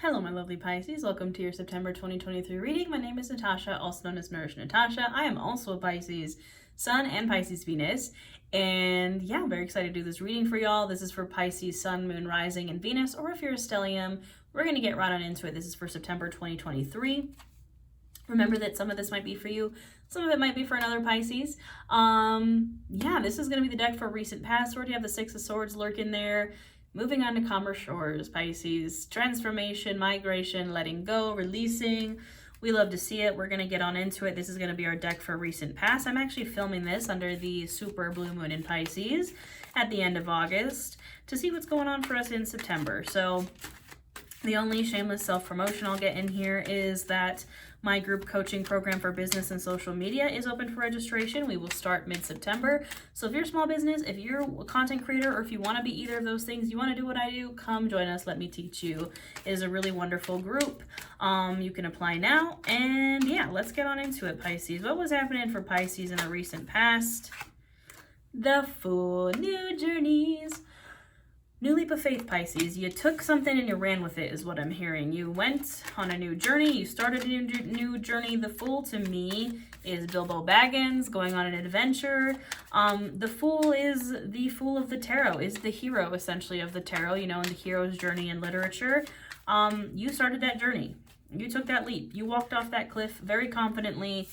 Hello, my lovely Pisces. Welcome to your September 2023 reading. My name is Natasha, also known as Nourish Natasha. I am also a Pisces Sun and Pisces Venus. And yeah, I'm very excited to do this reading for y'all. This is for Pisces Sun, Moon, Rising, and Venus. Or if you're a stellium, we're going to get right on into it. This is for September 2023. Remember that some of this might be for you. Some of it might be for another Pisces. Yeah, this is going to be the deck for recent past. Where do you have the Six of Swords lurking there? Moving on to calmer shores, Pisces. Transformation, migration, letting go, releasing. We love to see it. We're going to get on into it. This is going to be our deck for recent past. I'm actually filming this under the super blue moon in Pisces at the end of August to see what's going on for us in September. So the only shameless self-promotion I'll get in here is that my group coaching program for business and social media is open for registration. We will start mid-September. So if you're a small business, if you're a content creator, or if you want to be either of those things, you want to do what I do, come join us. Let me teach you. It is a really wonderful group. You can apply now. And yeah, let's get on into it, Pisces. What was happening for Pisces in the recent past? The Fool, new journeys. New leap of faith, Pisces. You took something and you ran with it, is what I'm hearing. You went on a new journey. You started a new journey. The Fool, to me, is Bilbo Baggins going on an adventure. The Fool is the Fool of the Tarot, is the hero, essentially, of the Tarot, you know, in the hero's journey in literature. You started that journey. You took that leap. You walked off that cliff very confidently.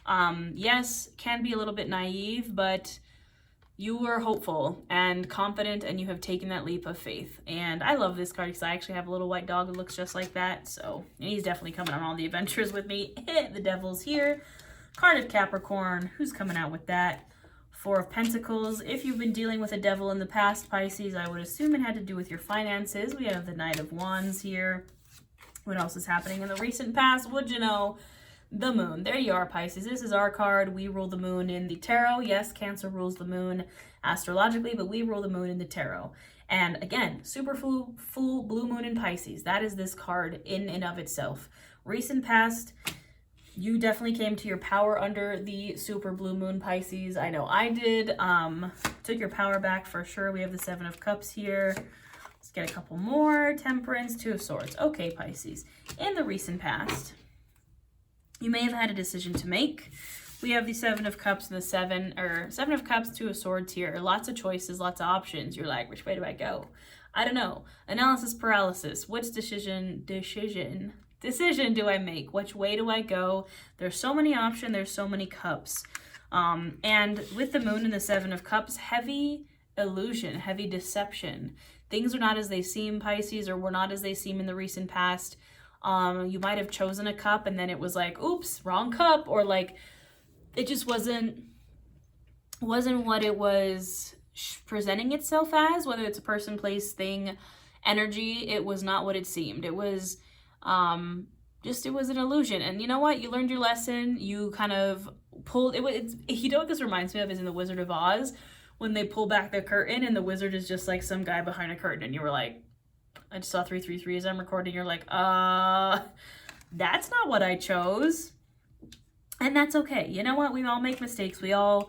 Yes, can be a little bit naive, but you were hopeful and confident, and you have taken that leap of faith. And I love this card because I actually have a little white dog that looks just like that. So he's definitely coming on all the adventures with me. The Devil's here. Card of Capricorn. Who's coming out with that? Four of Pentacles. If you've been dealing with a devil in the past, Pisces, I would assume it had to do with your finances. We have the Knight of Wands here. What else is happening in the recent past? Would you know? The Moon. There you are, Pisces. This is our card. We rule the moon in the tarot. Yes, Cancer rules the moon astrologically, but we rule the moon in the tarot. And again, super full blue moon in Pisces. That is this card in and of itself. Recent past, you definitely came to your power under the super blue moon, Pisces. I know I did. Took your power back for sure. We have the Seven of Cups here. Let's get a couple more. Temperance, Two of Swords. Okay, Pisces. In the recent past, you may have had a decision to make. We have the Seven of Cups and the Seven of Cups, Two of Swords here. Lots of choices, lots of options. You're like, which way do I go? I don't know. Analysis paralysis. Which decision do I make? Which way do I go? There's so many options. There's so many cups. And with the Moon and the Seven of Cups, heavy illusion, heavy deception. Things are not as they seem, Pisces, or were not as they seem in the recent past. You might have chosen a cup and then it was like, oops, wrong cup, or like it just wasn't what it was presenting itself as, whether it's a person, place, thing, energy. It was not what it seemed. It was it was an illusion. And you know what? You learned your lesson. You kind of pulled it. You know what this reminds me of is in The Wizard of Oz, when they pull back the curtain and the wizard is just like some guy behind a curtain, and you were like, I just saw 333 as I'm recording. You're like, that's not what I chose. And that's okay. You know what? We all make mistakes. I don't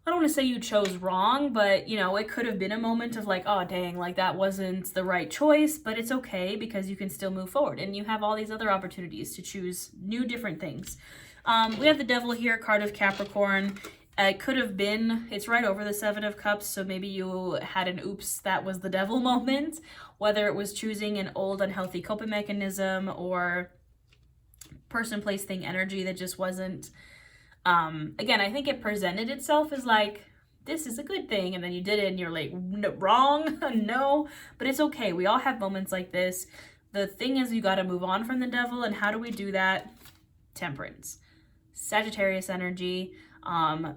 want to say you chose wrong, but, you know, it could have been a moment of like, oh, dang, like that wasn't the right choice, but it's okay because you can still move forward. And you have all these other opportunities to choose new different things. We have the Devil here, card of Capricorn. It could have been, it's right over the Seven of Cups, so maybe you had an oops, that was the devil moment, whether it was choosing an old unhealthy coping mechanism or person, place, thing, energy that just wasn't, again, I think it presented itself as like, this is a good thing, and then you did it and you're like, no, wrong, no, but it's okay. We all have moments like this. The thing is, you got to move on from the devil, and how do we do that? Temperance, Sagittarius energy,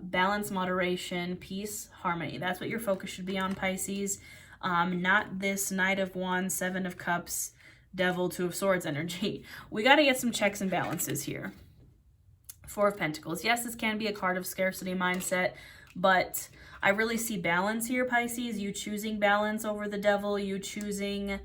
balance, moderation, peace, harmony. That's what your focus should be on, Pisces. Not this Knight of Wands, Seven of Cups, Devil, Two of Swords energy. We got to get some checks and balances here. Four of Pentacles. Yes, this can be a card of scarcity mindset, but I really see balance here, Pisces. You choosing balance over the devil. You choosing...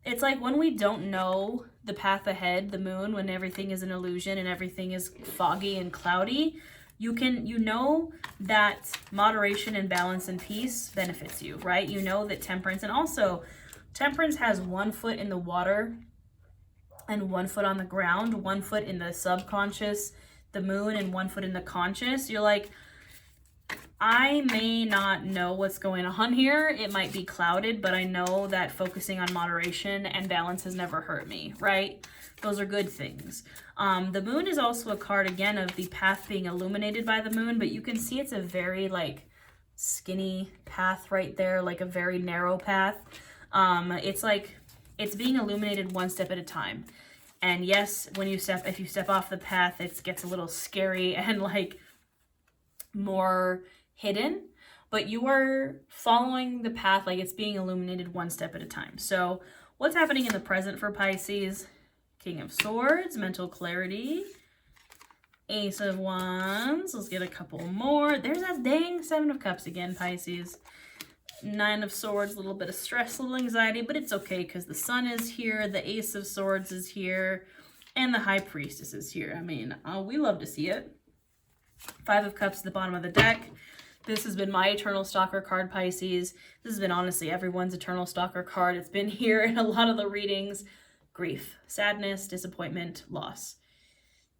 It's like when we don't know the path ahead, the moon, when everything is an illusion and everything is foggy and cloudy, you know that moderation and balance and peace benefits you, right? You know that temperance, and also temperance has one foot in the water and 1 foot on the ground, 1 foot in the subconscious, the moon, and 1 foot in the conscious. You're like, I may not know what's going on here. It might be clouded, but I know that focusing on moderation and balance has never hurt me, right? Those are good things. The moon is also a card, again, of the path being illuminated by the moon, but you can see it's a very, like, skinny path right there, like a very narrow path. It's like, it's being illuminated one step at a time. And yes, if you step off the path, it gets a little scary and, like, more hidden, but you are following the path, like it's being illuminated one step at a time. So what's happening in the present for Pisces? King of Swords, mental clarity, Ace of Wands. Let's get a couple more. There's that dang 7 of Cups again, Pisces. 9 of Swords, a little bit of stress, a little anxiety, but it's okay because the Sun is here, the Ace of Swords is here, and the High Priestess is here. I mean, we love to see it. 5 of Cups at the bottom of the deck. This has been my Eternal Stalker card, Pisces. This has been honestly everyone's Eternal Stalker card. It's been here in a lot of the readings. Grief, sadness, disappointment, loss.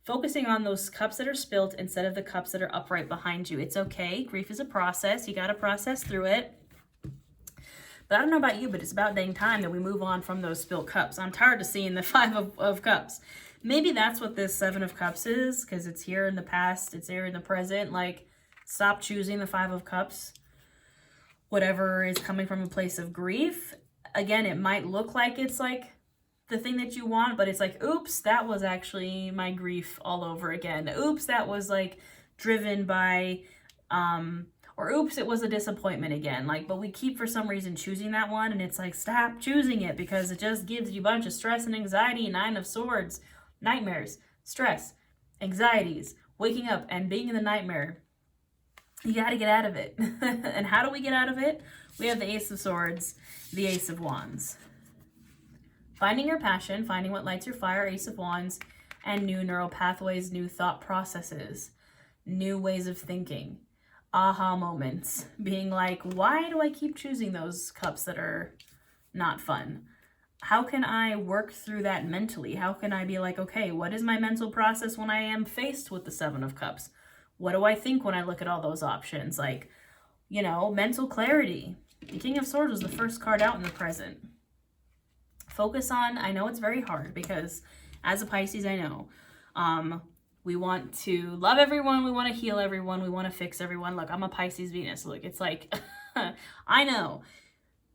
Focusing on those cups that are spilt instead of the cups that are upright behind you. It's okay. Grief is a process. You got to process through it. But I don't know about you, but it's about dang time that we move on from those spilt cups. I'm tired of seeing the 5 of Cups. Maybe that's what this 7 of Cups is, because it's here in the past, it's here in the present. Like, stop choosing the 5 of Cups. Whatever is coming from a place of grief. Again, it might look like it's like the thing that you want, but it's like, oops, that was actually my grief all over again. Oops, that was like driven by, or oops, it was a disappointment again. Like, but we keep for some reason choosing that one, and it's like, stop choosing it because it just gives you a bunch of stress and anxiety. 9 of Swords, nightmares, stress, anxieties, waking up and being in the nightmare. You got to get out of it. And how do we get out of it? We have the Ace of Swords, the Ace of Wands. Finding your passion, finding what lights your fire, Ace of Wands, and new neural pathways, new thought processes, new ways of thinking, aha moments, being like, why do I keep choosing those cups that are not fun? How can I work through that mentally? How can I be like, okay, what is my mental process when I am faced with the 7 of Cups? What do I think when I look at all those options? Like, you know, mental clarity. The King of Swords was the first card out in the present. Focus on, I know it's very hard because as a Pisces, I know, we want to love everyone. We want to heal everyone. We want to fix everyone. Look, I'm a Pisces Venus. Look, it's like, I know.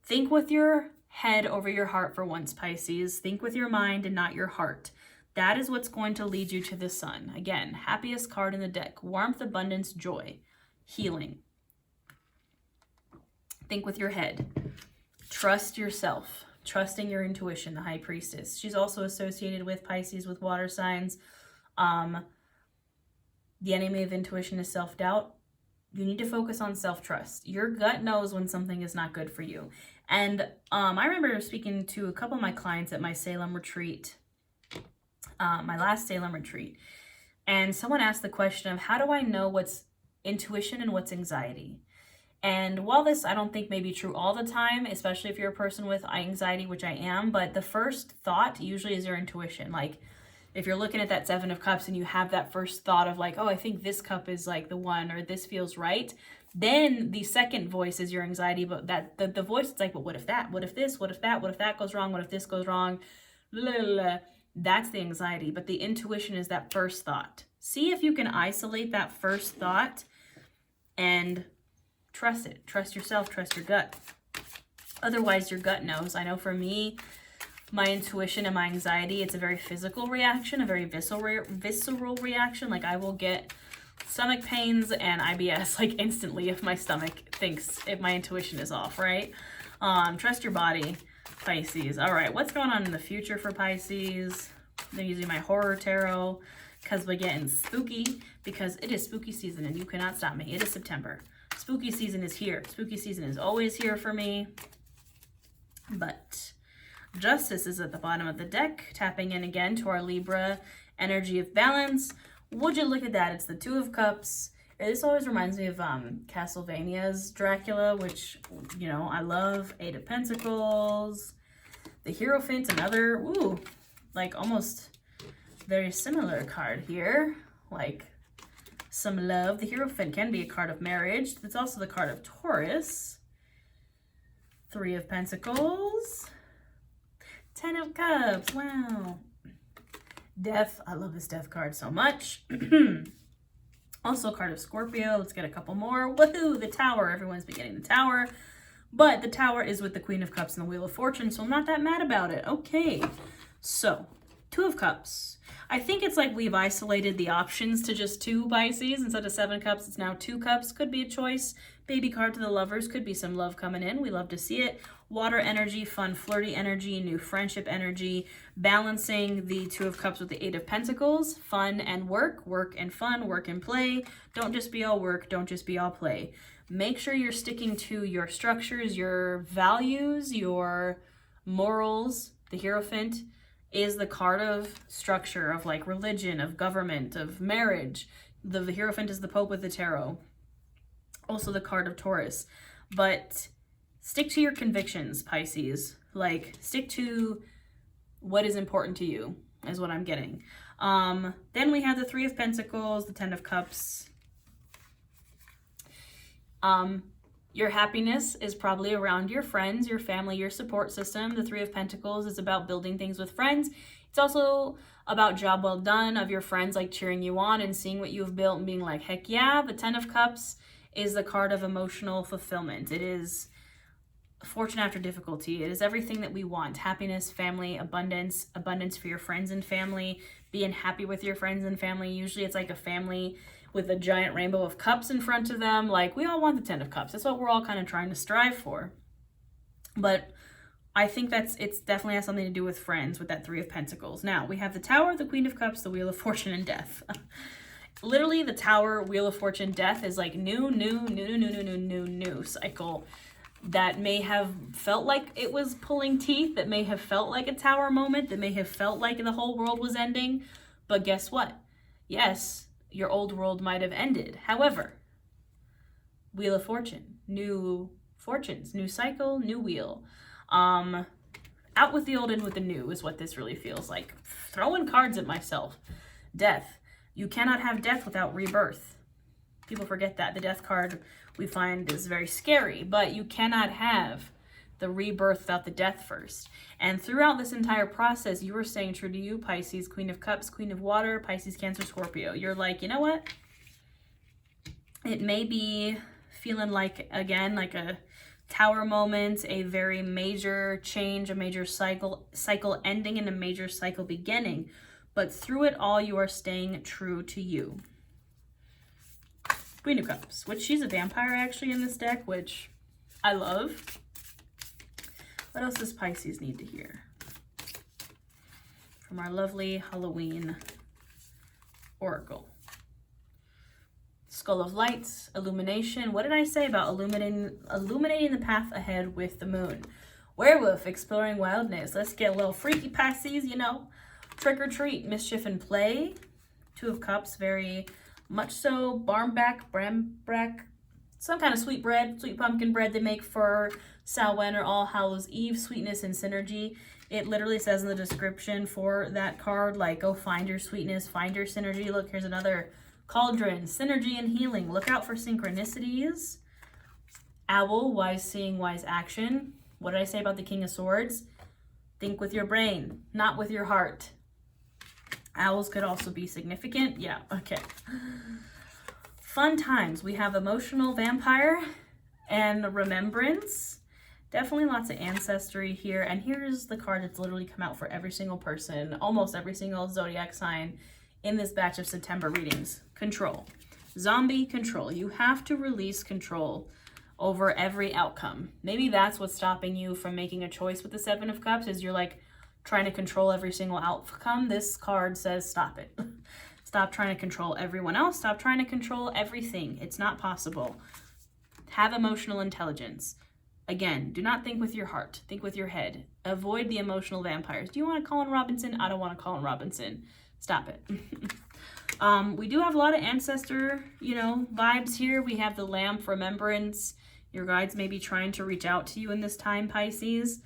Think with your head over your heart for once, Pisces. Think with your mind and not your heart. That is what's going to lead you to the sun. Again, happiest card in the deck. Warmth, abundance, joy, healing. Think with your head. Trust yourself. Trusting your intuition, the High Priestess. She's also associated with Pisces, with water signs. The enemy of intuition is self-doubt. You need to focus on self-trust. Your gut knows when something is not good for you. And I remember speaking to a couple of my clients at my Salem retreat, my last Salem retreat. And someone asked the question of, how do I know what's intuition and what's anxiety? And while this, I don't think may be true all the time, especially if you're a person with anxiety, which I am, but the first thought usually is your intuition. Like, if you're looking at that 7 of Cups and you have that first thought of like, oh, I think this cup is like the one, or this feels right, then the second voice is your anxiety, but that the voice is like, but what if that? What if this? What if that? What if that goes wrong? What if this goes wrong? Blah, blah, blah. That's the anxiety, but the intuition is that first thought. See if you can isolate that first thought and trust it. Trust yourself. Trust your gut. Otherwise, your gut knows. I know for me, my intuition and my anxiety, it's a very physical reaction, a very visceral reaction. Like, I will get stomach pains and IBS like instantly if my stomach thinks, if my intuition is off, right? Trust your body, Pisces. All right, what's going on in the future for Pisces? I'm using my horror tarot because we're getting spooky, because it is spooky season and you cannot stop me. It is September. Spooky season is here. Spooky season is always here for me. But Justice is at the bottom of the deck, tapping in again to our Libra energy of balance. Would you look at that? It's the 2 of Cups. This always reminds me of Castlevania's Dracula, which, you know, I love. 8 of Pentacles. The Hierophant, another, ooh, like almost very similar card here, like some love. The Hierophant can be a card of marriage. It's also the card of Taurus. 3 of Pentacles. 10 of Cups. Wow. Death. I love this Death card so much. Also a card of Scorpio. Let's get a couple more. Woohoo! The Tower. Everyone's been getting the Tower. But the Tower is with the Queen of Cups and the Wheel of Fortune, so I'm not that mad about it. Okay. So, 2 of Cups. I think it's like we've isolated the options to just 2 Pisces. Instead of 7 Cups, it's now 2 Cups. Could be a choice. Baby card to the lovers. Could be some love coming in. We love to see it. Water energy, fun, flirty energy, new friendship energy. Balancing the 2 of Cups with the 8 of Pentacles. Fun and work. Work and fun. Work and play. Don't just be all work. Don't just be all play. Make sure you're sticking to your structures, your values, your morals. The Hierophant is the card of structure, of like religion, of government, of marriage. The Hierophant is the Pope with the Tarot. Also the card of Taurus. But stick to your convictions, Pisces. Like, stick to what is important to you, is what I'm getting. Then we have the 3 of Pentacles, the 10 of Cups. Your happiness is probably around your friends, your family, your support system. The 3 of Pentacles is about building things with friends. It's also about job well done of your friends, like cheering you on and seeing what you've built and being like, heck yeah. The 10 of Cups is the card of emotional fulfillment. It is fortune after difficulty. It is everything that we want. Happiness, family, abundance, abundance for your friends and family, being happy with your friends and family. Usually it's like a family with a giant rainbow of cups in front of them. Like, we all want the 10 of Cups. That's what we're all kind of trying to strive for. But I think it's definitely has something to do with friends with that 3 of Pentacles. Now, we have the Tower, the Queen of Cups, the Wheel of Fortune, and Death. Literally, the Tower, Wheel of Fortune, Death is like new cycle that may have felt like it was pulling teeth, that may have felt like a Tower moment, that may have felt like the whole world was ending. But guess what? Yes, your old world might have ended. However, Wheel of Fortune, new fortunes, new cycle, new wheel. Out with the old, in with the new is what this really feels like. Throwing cards at myself. Death. You cannot have death without rebirth. People forget that. The Death card we find is very scary, but you cannot have the rebirth without the death first. And throughout this entire process, you are staying true to you, Pisces, Queen of Cups, Queen of Water, Pisces, Cancer, Scorpio. You're like, you know what? It may be feeling like, again, like a Tower moment, a very major change, a major cycle ending and a major cycle beginning. But through it all, you are staying true to you. Queen of Cups, which she's a vampire actually in this deck, which I love. What else does Pisces need to hear from our lovely Halloween oracle? Skull of Lights, illumination. What did I say about illuminating the path ahead with the moon? Werewolf, exploring wildness. Let's get a little freaky, Pisces, you know. Trick or treat, mischief and play. 2 of Cups, very much so. Barmbrack, some kind of sweet bread, sweet pumpkin bread they make for Samhain or All Hallows Eve. Sweetness and synergy. It literally says in the description for that card, like, go find your sweetness, find your synergy. Look, here's another cauldron, synergy and healing. Look out for synchronicities. Owl, wise seeing, wise action. What did I say about the King of Swords? Think with your brain, not with your heart. Owls could also be significant. Yeah, okay. Fun times. We have emotional vampire and remembrance. Definitely lots of ancestry here. And here's the card that's literally come out for every single person, almost every single zodiac sign in this batch of September readings. Control. Zombie control. You have to release control over every outcome. Maybe that's what's stopping you from making a choice with the 7 of Cups, is you're like trying to control every single outcome. This card says stop it. Stop trying to control everyone else. Stop trying to control everything. It's not possible. Have emotional intelligence. Again, do not think with your heart. Think with your head. Avoid the emotional vampires. Do you want to call in Robinson? I don't want to call in Robinson. Stop it. We do have a lot of ancestor, vibes here. We have the lamp, remembrance. Your guides may be trying to reach out to you in this time, Pisces.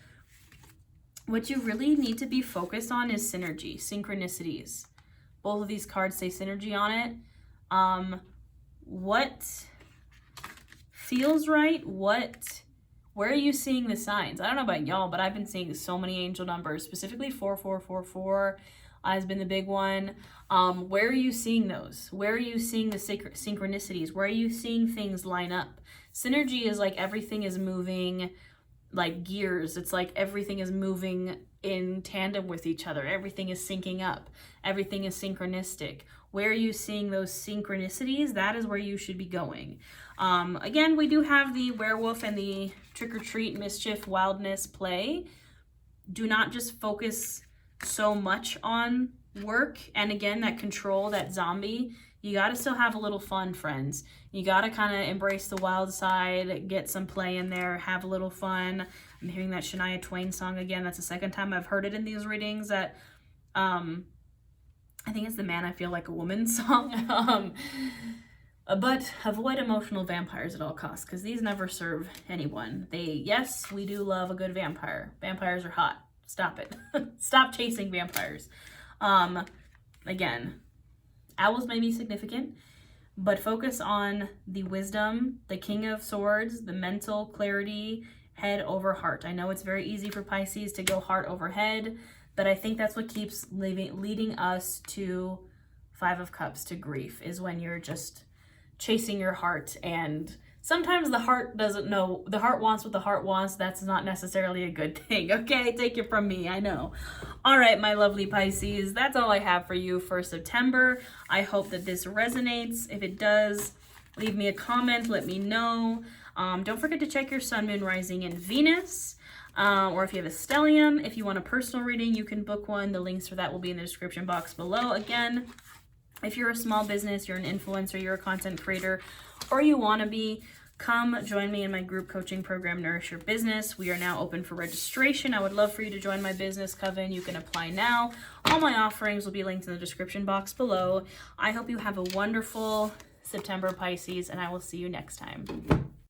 what you really need to be focused on is synergy, synchronicities. Both of these cards say synergy on it. What feels right? Where are you seeing the signs? I don't know about y'all, but I've been seeing so many angel numbers, specifically 4444 has been the big one. Where are you seeing those? Where are you seeing the synchronicities? Where are you seeing things line up? Synergy is like everything is moving like gears. It's like everything is moving in tandem with each other. Everything is syncing up. Everything is synchronistic. Where are you seeing those synchronicities? That is where you should be going. Again, we do have the werewolf and the trick-or-treat, mischief, wildness play. Do not just focus so much on work. And again, that control, that zombie, you got to still have a little fun, friends. You got to kind of embrace the wild side, get some play in there, have a little fun. I'm hearing that Shania Twain song again. That's the second time I've heard it in these readings. That I think it's the Man I Feel Like a Woman song. But avoid emotional vampires at all costs, because these never serve anyone. Yes, we do love a good vampire. Vampires are hot. Stop it. Stop chasing vampires. Again, owls may be significant, but focus on the wisdom, the King of Swords, the mental clarity, head over heart. I know it's very easy for Pisces to go heart over head, but I think that's what keeps leading us to Five of Cups, to grief, is when you're just chasing your heart. And sometimes the heart doesn't know, the heart wants what the heart wants. That's not necessarily a good thing, okay? Take it from me, I know. All right, my lovely Pisces, that's all I have for you for September. I hope that this resonates. If it does, leave me a comment, let me know. Don't forget to check your sun, moon, rising, and Venus. Or if you have a stellium, if you want a personal reading, you can book one. The links for that will be in the description box below. Again, if you're a small business, you're an influencer, you're a content creator, or you want to be, come join me in my group coaching program, Nourish Your Business. We are now open for registration. I would love for you to join my business coven. You can apply now. All my offerings will be linked in the description box below. I hope you have a wonderful September, Pisces, and I will see you next time.